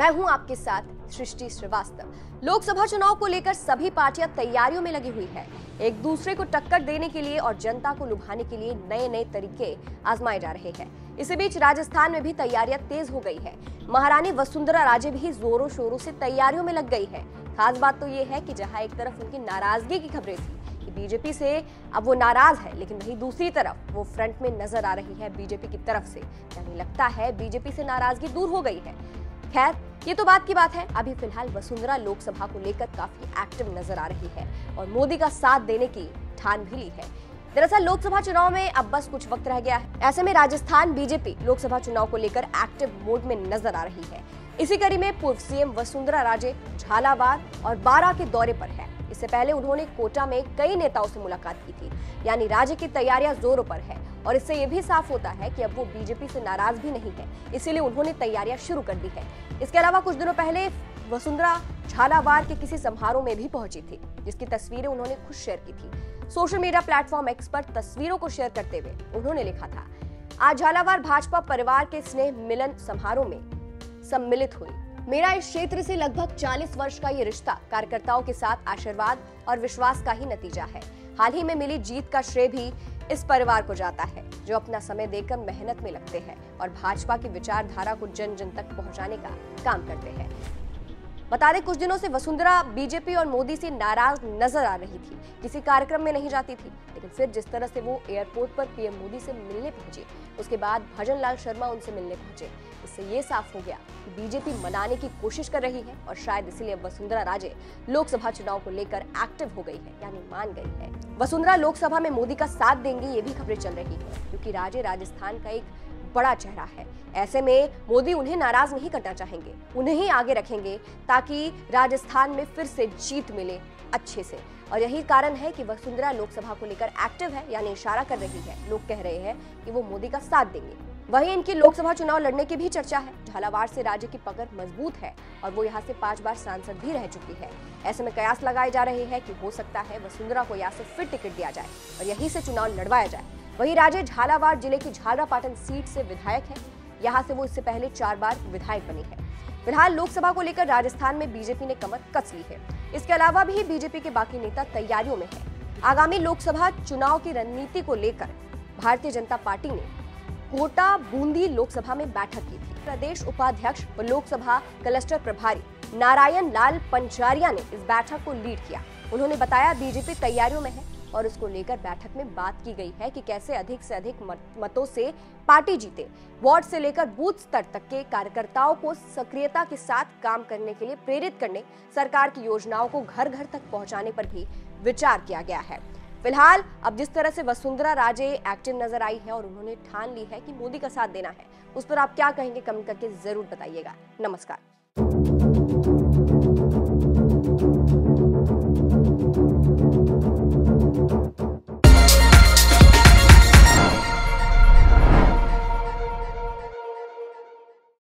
मैं हूं आपके साथ सृष्टि श्रीवास्तव। लोकसभा चुनाव को लेकर सभी पार्टियां तैयारियों में लगी हुई है। एक दूसरे को टक्कर देने के लिए और जनता को लुभाने के लिए नए नए तरीके आजमाए जा रहे हैं। इसी बीच राजस्थान में भी तैयारियां तेज हो गई है। महारानी वसुंधरा राजे भी जोरों शोरों से तैयारियों में लग गई है। खास बात तो ये है कि जहां एक तरफ उनकी नाराजगी की खबरें थी कि बीजेपी से अब वो नाराज है, लेकिन वहीं दूसरी तरफ वो फ्रंट में नजर आ रही है बीजेपी की तरफ से। यानी लगता है बीजेपी से नाराजगी दूर हो गई है। खैर, ये तो बात की बात है। अभी फिलहाल वसुंधरा लोकसभा को लेकर काफी एक्टिव नजर आ रही है और मोदी का साथ देने की ठान भी ली है। दरअसल लोकसभा चुनाव में अब बस कुछ वक्त रह गया है। ऐसे में राजस्थान बीजेपी लोकसभा चुनाव को लेकर एक्टिव मोड में नजर आ रही है। इसी कड़ी में पूर्व सीएम वसुंधरा राजे झालावाड़ और बारां के दौरे पर है। इससे पहले उन्होंने कोटा में कई नेताओं से मुलाकात की थी। यानी राज्य की तैयारियां जोरों पर है और इससे यह भी साफ होता है कि अब वो बीजेपी से नाराज भी नहीं है, इसीलिए उन्होंने तैयारियां शुरू कर दी है। इसके अलावा कुछ दिनों पहले वसुंधरा झालावाड़ के किसी समारोह में भी पहुंची थी, जिसकी तस्वीरें उन्होंने खुद शेयर की थी। सोशल मीडिया प्लेटफॉर्म एक्स पर तस्वीरों को शेयर करते हुए उन्होंने लिखा था, आज झालावाड़ भाजपा परिवार के स्नेह मिलन समारोह में सम्मिलित हुई। मेरा इस क्षेत्र से लगभग 40 वर्ष का ये रिश्ता कार्यकर्ताओं के साथ आशीर्वाद और विश्वास का ही नतीजा है। हाल ही में मिली जीत का श्रेय भी इस परिवार को जाता है, जो अपना समय देकर मेहनत में लगते हैं और भाजपा की विचारधारा को जन जन तक पहुंचाने का काम करते हैं। बता दें, कुछ दिनों से वसुंधरा बीजेपी और मोदी से नाराज नजर आ रही थी। किसी कार्यक्रम में नहीं जाती थी, लेकिन फिर जिस तरह से वो एयरपोर्ट पर पीएम मोदी से मिलने पहुंची, उसके बाद भजन लाल शर्मा उनसे मिलने पहुंचे। इससे ये साफ हो गया कि बीजेपी मनाने की कोशिश कर रही है और शायद इसीलिए वसुंधरा राजे लोकसभा चुनाव को लेकर एक्टिव हो गई है, यानी मान गई है। वसुंधरा लोकसभा में मोदी का साथ देंगी, ये भी खबरें चल रही है, क्योंकि राजे राजस्थान का एक बड़ा चेहरा है। ऐसे में मोदी उन्हें नाराज नहीं करना चाहेंगे, उन्हें ही आगे रखेंगे ताकि राजस्थान में फिर से जीत मिले अच्छे से। और यही कारण है कि वसुंधरा लोकसभा को लेकर एक्टिव है, यानी इशारा कर रही है। लोग कह रहे हैं कि वो मोदी का साथ देंगे। वहीं इनकी लोकसभा चुनाव लड़ने की भी चर्चा है। झालावाड़ से राज्य की पकड़ मजबूत है और वो यहाँ से 5 बार सांसद भी रह चुकी है। ऐसे में कयास लगाए जा रहे हैं कि हो सकता है वसुंधरा को यहाँ से फिर टिकट दिया जाए और यहीं से चुनाव लड़वाया जाए। वहीं राजे झालावाड़ जिले की झालरापाटन सीट से विधायक है। यहाँ से वो इससे पहले 4 बार विधायक बनी है। फिलहाल लोकसभा को लेकर राजस्थान में बीजेपी ने कमर कस ली है। इसके अलावा भी बीजेपी के बाकी नेता तैयारियों में है। आगामी लोकसभा चुनाव की रणनीति को लेकर भारतीय जनता पार्टी ने कोटा बूंदी लोकसभा में बैठक की थी। प्रदेश उपाध्यक्ष व लोकसभा क्लस्टर प्रभारी नारायण लाल पंचारिया ने इस बैठक को लीड किया। उन्होंने बताया, बीजेपी तैयारियों में है और इसको लेकर बैठक में बात की गई है कि कैसे अधिक से अधिक मतों से पार्टी जीते। वार्ड से लेकर बूथ स्तर तक के कार्यकर्ताओं को सक्रियता के साथ काम करने के लिए प्रेरित करने, सरकार की योजनाओं को घर घर तक पहुंचाने पर भी विचार किया गया है। फिलहाल अब जिस तरह से वसुंधरा राजे एक्टिव नजर आई है और उन्होंने ठान ली है कि मोदी का साथ देना है, उस पर आप क्या कहेंगे कमेंट करके जरूर बताइएगा। नमस्कार।